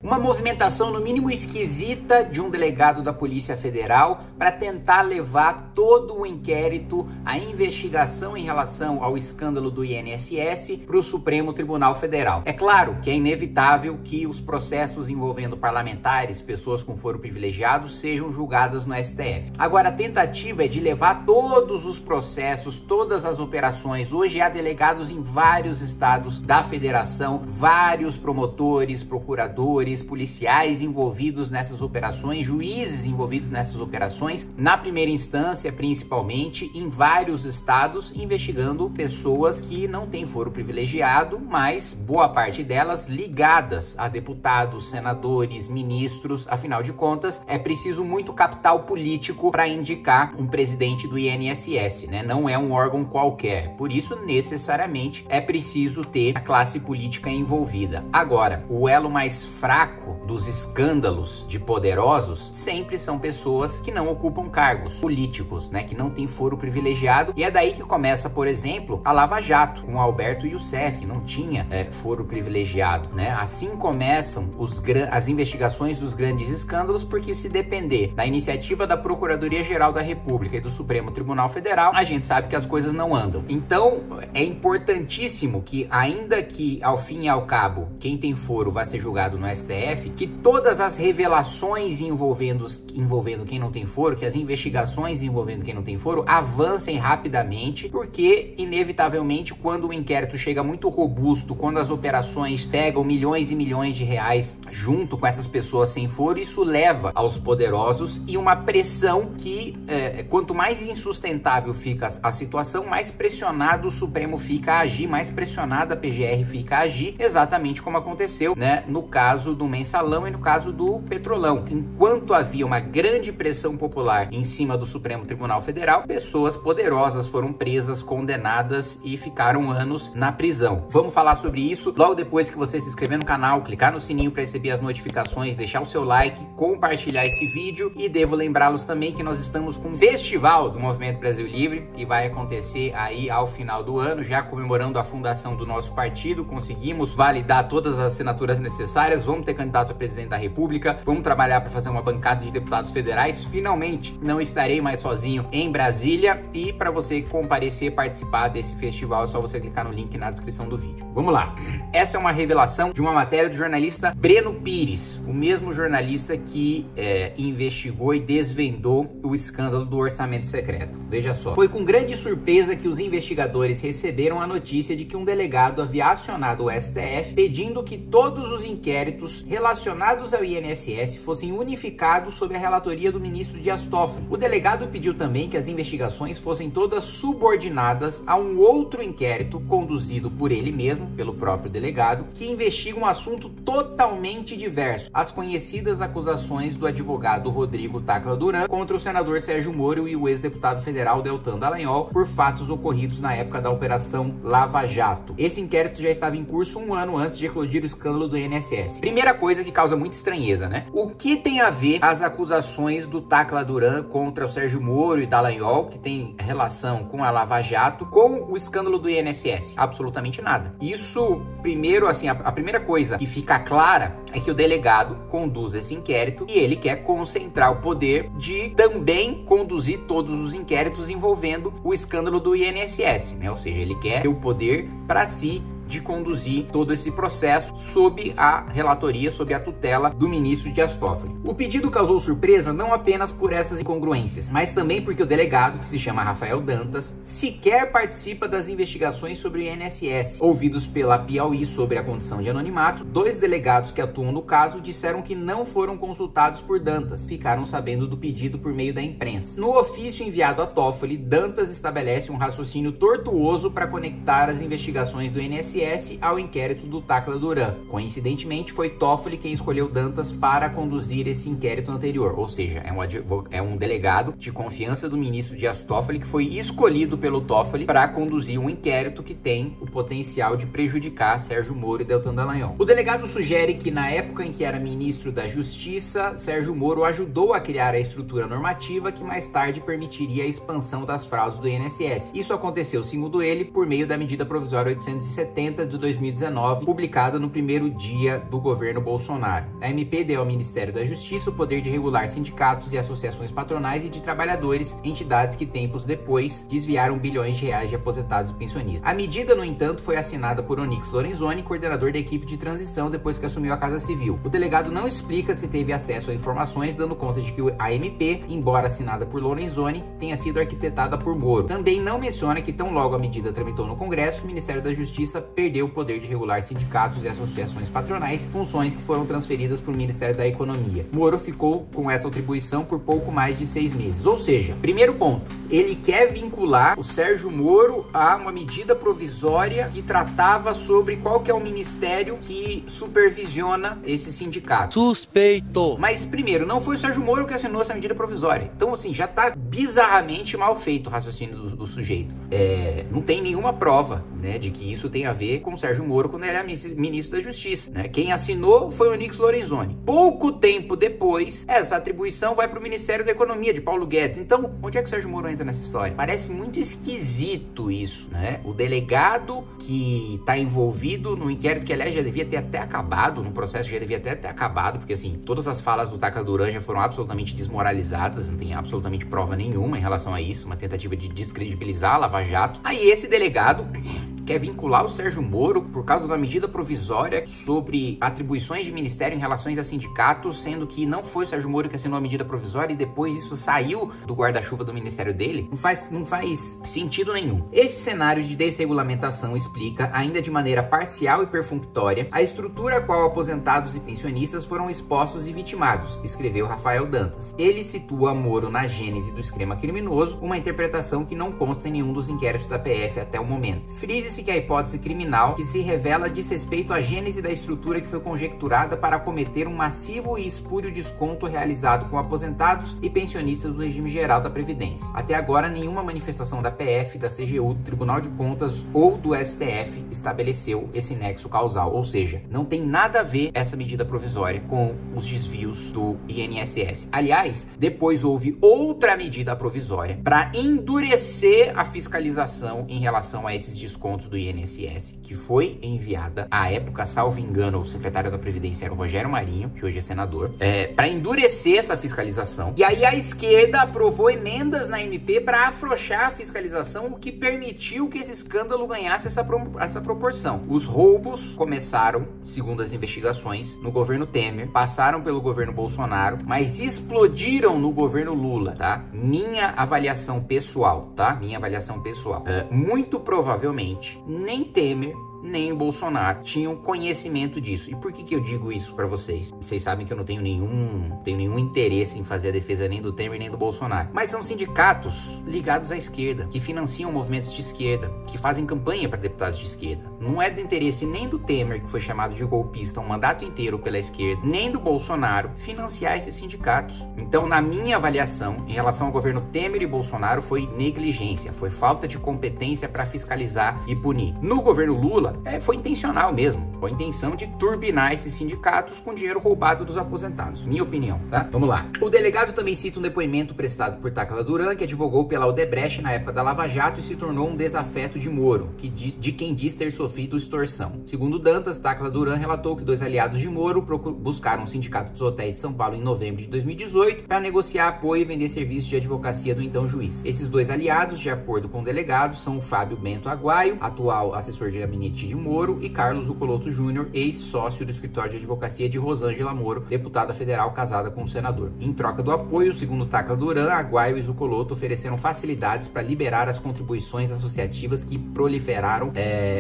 Uma movimentação no mínimo esquisita de um delegado da Polícia Federal para tentar levar todo o inquérito, a investigação em relação ao escândalo do INSS para o Supremo Tribunal Federal. É claro que é inevitável que os processos envolvendo parlamentares, pessoas com foro privilegiado, sejam julgadas no STF. Agora, a tentativa é de levar todos os processos, todas as operações. Hoje há delegados em vários estados da federação, vários promotores, procuradores, policiais envolvidos nessas operações, juízes envolvidos nessas operações, na primeira instância, principalmente, em vários estados, investigando pessoas que não têm foro privilegiado, mas boa parte delas ligadas a deputados, senadores, ministros. Afinal de contas, é preciso muito capital político para indicar um presidente do INSS, né? Não é um órgão qualquer. Por isso, necessariamente, é preciso ter a classe política envolvida. Agora, o elo mais fraco dos escândalos de poderosos sempre são pessoas que não ocupam cargos políticos, né, que não têm foro privilegiado, e é daí que começa, por exemplo, a Lava Jato, com Alberto Youssef, que não tinha foro privilegiado, né? Assim começam as investigações dos grandes escândalos, porque se depender da iniciativa da Procuradoria-Geral da República e do Supremo Tribunal Federal, a gente sabe que as coisas não andam. Então, é importantíssimo que, ainda que ao fim e ao cabo, quem tem foro vai ser julgado no STF, que todas as revelações envolvendo quem não tem foro, que as investigações envolvendo quem não tem foro avancem rapidamente, porque inevitavelmente quando o inquérito chega muito robusto, quando as operações pegam milhões e milhões de reais junto com essas pessoas sem foro, isso leva aos poderosos e uma pressão que quanto mais insustentável fica a situação, mais pressionado o Supremo fica a agir, mais pressionada a PGR fica a agir, exatamente como aconteceu, né, no caso do Mensalão e no caso do Petrolão. Enquanto havia uma grande pressão popular em cima do Supremo Tribunal Federal, pessoas poderosas foram presas, condenadas e ficaram anos na prisão. Vamos falar sobre isso logo depois que você se inscrever no canal, clicar no sininho para receber as notificações, deixar o seu like, compartilhar esse vídeo, e devo lembrá-los também que nós estamos com um festival do Movimento Brasil Livre, que vai acontecer aí ao final do ano, já comemorando a fundação do nosso partido. Conseguimos validar todas as assinaturas necessárias, vamos ter candidato a presidente da República, vamos trabalhar para fazer uma bancada de deputados federais. Finalmente, não estarei mais sozinho em Brasília, e para você comparecer, participar desse festival, é só você clicar no link na descrição do vídeo. Vamos lá. Essa é uma revelação de uma matéria do jornalista Breno Pires, o mesmo jornalista que investigou e desvendou o escândalo do orçamento secreto. Veja só. Foi com grande surpresa que os investigadores receberam a notícia de que um delegado havia acionado o STF pedindo que todos os inquéritos relacionados ao INSS fossem unificados sob a relatoria do ministro Dias Toffoli. O delegado pediu também que as investigações fossem todas subordinadas a um outro inquérito conduzido por ele mesmo, pelo próprio delegado, que investiga um assunto totalmente diverso: as conhecidas acusações do advogado Rodrigo Tacla Duran contra o senador Sérgio Moro e o ex-deputado federal Deltan Dallagnol por fatos ocorridos na época da Operação Lava Jato. Esse inquérito já estava em curso um ano antes de eclodir o escândalo do INSS. Primeira coisa que causa muita estranheza, né? O que tem a ver as acusações do Tacla Duran contra o Sérgio Moro e Dallagnol, que tem relação com a Lava Jato, com o escândalo do INSS? Absolutamente nada. Isso, primeiro, assim, a primeira coisa que fica clara é que o delegado conduz esse inquérito e ele quer concentrar o poder de também conduzir todos os inquéritos envolvendo o escândalo do INSS, né? Ou seja, ele quer ter o poder para si de conduzir todo esse processo sob a relatoria, sob a tutela do ministro Dias Toffoli. O pedido causou surpresa não apenas por essas incongruências, mas também porque o delegado, que se chama Rafael Dantas, sequer participa das investigações sobre o INSS. Ouvidos pela Piauí sobre a condição de anonimato, 2 delegados que atuam no caso disseram que não foram consultados por Dantas, ficaram sabendo do pedido por meio da imprensa. No ofício enviado a Toffoli, Dantas estabelece um raciocínio tortuoso para conectar as investigações do INSS ao inquérito do Tacla Duran. Coincidentemente, foi Toffoli quem escolheu Dantas para conduzir esse inquérito anterior, ou seja, é um delegado de confiança do ministro Dias Toffoli que foi escolhido pelo Toffoli para conduzir um inquérito que tem o potencial de prejudicar Sérgio Moro e Deltan Dallagnol. O delegado sugere que na época em que era ministro da Justiça, Sérgio Moro ajudou a criar a estrutura normativa que mais tarde permitiria a expansão das fraudes do INSS. Isso aconteceu, segundo ele, por meio da medida provisória 870 90 de 2019, publicada no primeiro dia do governo Bolsonaro. A MP deu ao Ministério da Justiça o poder de regular sindicatos e associações patronais e de trabalhadores, entidades que tempos depois desviaram bilhões de reais de aposentados e pensionistas. A medida, no entanto, foi assinada por Onyx Lorenzoni, coordenador da equipe de transição depois que assumiu a Casa Civil. O delegado não explica se teve acesso a informações, dando conta de que a MP, embora assinada por Lorenzoni, tenha sido arquitetada por Moro. Também não menciona que tão logo a medida tramitou no Congresso, o Ministério da Justiça perdeu o poder de regular sindicatos e associações patronais, funções que foram transferidas para o Ministério da Economia. Moro ficou com essa atribuição por pouco mais de 6 meses. Ou seja, primeiro ponto, ele quer vincular o Sérgio Moro a uma medida provisória que tratava sobre qual que é o ministério que supervisiona esse sindicato. Suspeito! Mas primeiro, não foi o Sérgio Moro que assinou essa medida provisória. Então, assim, já tá bizarramente mal feito o raciocínio do sujeito. Não tem nenhuma prova, né, de que isso tem a ver com o Sérgio Moro quando ele era ministro da Justiça, né? Quem assinou foi o Onyx Lorenzoni. Pouco tempo depois, essa atribuição vai para o Ministério da Economia, de Paulo Guedes. Então, onde é que o Sérgio Moro entra nessa história? Parece muito esquisito isso, né? O delegado que tá envolvido no inquérito, que aliás já devia ter até acabado, no processo já devia até ter acabado, porque assim, todas as falas do Tacla Duran já foram absolutamente desmoralizadas, não tem absolutamente prova nenhuma em relação a isso, uma tentativa de descredibilizar a Lava Jato. Aí esse delegado quer vincular o Sérgio Moro por causa da medida provisória sobre atribuições de ministério em relações a sindicatos, sendo que não foi o Sérgio Moro que assinou a medida provisória e depois isso saiu do guarda-chuva do ministério dele. Não faz sentido nenhum. Esse cenário de desregulamentação explica, ainda de maneira parcial e perfunctória, a estrutura a qual aposentados e pensionistas foram expostos e vitimados, escreveu Rafael Dantas. Ele situa Moro na gênese do esquema criminoso, uma interpretação que não consta em nenhum dos inquéritos da PF até o momento. Frise que a hipótese criminal que se revela diz respeito à gênese da estrutura que foi conjecturada para cometer um massivo e espúrio desconto realizado com aposentados e pensionistas do regime geral da Previdência. Até agora, nenhuma manifestação da PF, da CGU, do Tribunal de Contas ou do STF estabeleceu esse nexo causal, ou seja, não tem nada a ver essa medida provisória com os desvios do INSS. Aliás, depois houve outra medida provisória para endurecer a fiscalização em relação a esses descontos do INSS, que foi enviada à época, salvo engano, o secretário da Previdência era o Rogério Marinho, que hoje é senador, para endurecer essa fiscalização. E aí a esquerda aprovou emendas na MP para afrouxar a fiscalização, o que permitiu que esse escândalo ganhasse essa proporção. Os roubos começaram, segundo as investigações, no governo Temer, passaram pelo governo Bolsonaro, mas explodiram no governo Lula, tá? Minha avaliação pessoal, tá? Minha avaliação pessoal. Muito provavelmente, nem Temer, nem o Bolsonaro tinham conhecimento disso. E por que eu digo isso pra vocês? Vocês sabem que eu não tenho nenhum interesse em fazer a defesa nem do Temer nem do Bolsonaro. Mas são sindicatos ligados à esquerda, que financiam movimentos de esquerda, que fazem campanha para deputados de esquerda. Não é do interesse nem do Temer, que foi chamado de golpista um mandato inteiro pela esquerda, nem do Bolsonaro financiar esses sindicatos. Então, na minha avaliação, em relação ao governo Temer e Bolsonaro, foi negligência, foi falta de competência para fiscalizar e punir. No governo Lula, foi intencional mesmo. Foi a intenção de turbinar esses sindicatos com dinheiro roubado dos aposentados. Minha opinião, tá? Vamos lá. O delegado também cita um depoimento prestado por Tacla Duran, que advogou pela Odebrecht na época da Lava Jato e se tornou um desafeto de Moro, de quem diz ter sofrido extorsão. Segundo Dantas, Tacla Duran relatou que 2 aliados de Moro buscaram um sindicato dos hotéis de São Paulo em novembro de 2018 para negociar apoio e vender serviços de advocacia do então juiz. Esses 2 aliados, de acordo com o delegado, são o Fábio Bento Aguaio, atual assessor de gabinete de Moro, e Carlos Zucoloto Júnior, ex-sócio do escritório de advocacia de Rosângela Moro, deputada federal casada com o senador. Em troca do apoio, segundo Tacla Duran, Aguaio e Zucoloto ofereceram facilidades para liberar as contribuições associativas que proliferaram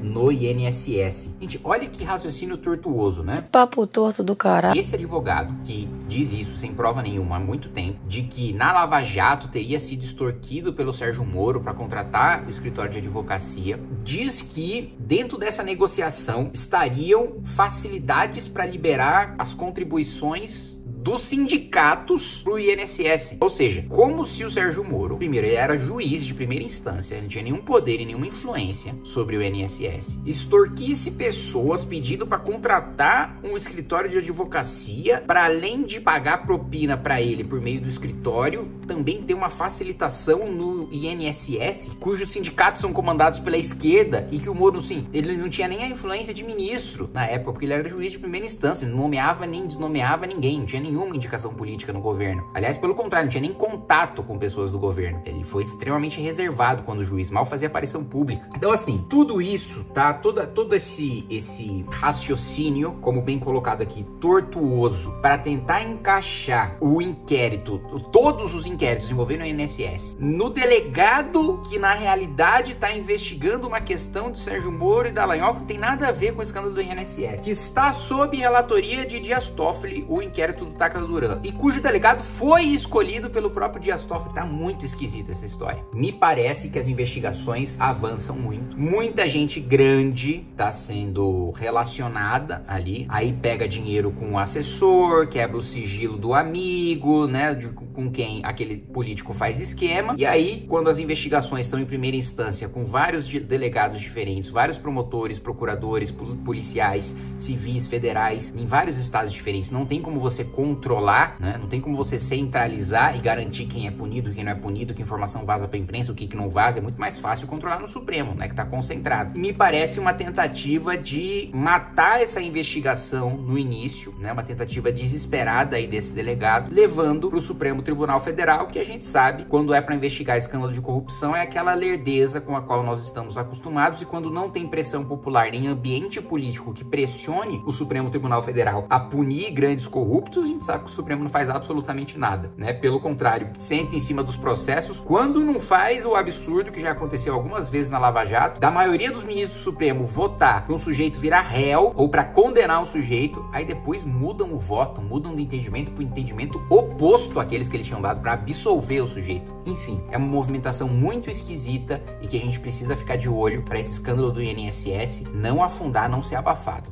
no INSS. Gente, olha que raciocínio tortuoso, né? Papo torto do caralho. Esse advogado que diz isso sem prova nenhuma há muito tempo, de que na Lava Jato teria sido extorquido pelo Sérgio Moro para contratar o escritório de advocacia, diz que dentro dessa negociação estariam facilidades para liberar as contribuições dos sindicatos pro INSS. Ou seja, como se o Sérgio Moro, primeiro, ele era juiz de primeira instância, ele não tinha nenhum poder e nenhuma influência sobre o INSS, extorquisse pessoas pedindo para contratar um escritório de advocacia, para além de pagar propina para ele por meio do escritório, também ter uma facilitação no INSS, cujos sindicatos são comandados pela esquerda e que o Moro, sim, ele não tinha nem a influência de ministro na época, porque ele era juiz de primeira instância, ele não nomeava nem desnomeava ninguém, não tinha nenhuma indicação política no governo. Aliás, pelo contrário, não tinha nem contato com pessoas do governo. Ele foi extremamente reservado quando juiz, mal fazia aparição pública. Então, assim, tudo isso, tá? Todo esse raciocínio, como bem colocado aqui, tortuoso, para tentar encaixar o inquérito, todos os inquéritos envolvendo o INSS, no delegado que na realidade está investigando uma questão de Sérgio Moro e Dallagnol que não tem nada a ver com o escândalo do INSS, que está sob relatoria de Dias Toffoli, o inquérito do Tacla Duran, e cujo delegado foi escolhido pelo próprio Dias Toffoli. Tá muito esquisita essa história. Me parece que as investigações avançam muito. Muita gente grande tá sendo relacionada ali. Aí pega dinheiro com o assessor, quebra o sigilo do amigo, né? Com quem aquele político faz esquema. E aí, quando as investigações estão em primeira instância, com vários delegados diferentes, vários promotores, procuradores, policiais, civis, federais, em vários estados diferentes, não tem como você controlar, né? Não tem como você centralizar e garantir quem é punido, quem não é punido, que informação vaza pra imprensa, o que não vaza. É muito mais fácil controlar no Supremo, né? Que tá concentrado. E me parece uma tentativa de matar essa investigação no início, né? Uma tentativa desesperada aí desse delegado, levando pro Supremo Tribunal Federal, que a gente sabe, quando é para investigar escândalo de corrupção, é aquela lerdeza com a qual nós estamos acostumados, e quando não tem pressão popular nem ambiente político que pressione o Supremo Tribunal Federal a punir grandes corruptos, a gente sabe que o Supremo não faz absolutamente nada, né? Pelo contrário, senta em cima dos processos, quando não faz o absurdo que já aconteceu algumas vezes na Lava Jato, da maioria dos ministros do Supremo votar para um sujeito virar réu ou para condenar um sujeito, aí depois mudam o voto, mudam de entendimento para o entendimento oposto àqueles que eles tinham dado para absolver o sujeito. Enfim, é uma movimentação muito esquisita e que a gente precisa ficar de olho para esse escândalo do INSS não afundar, não ser abafado.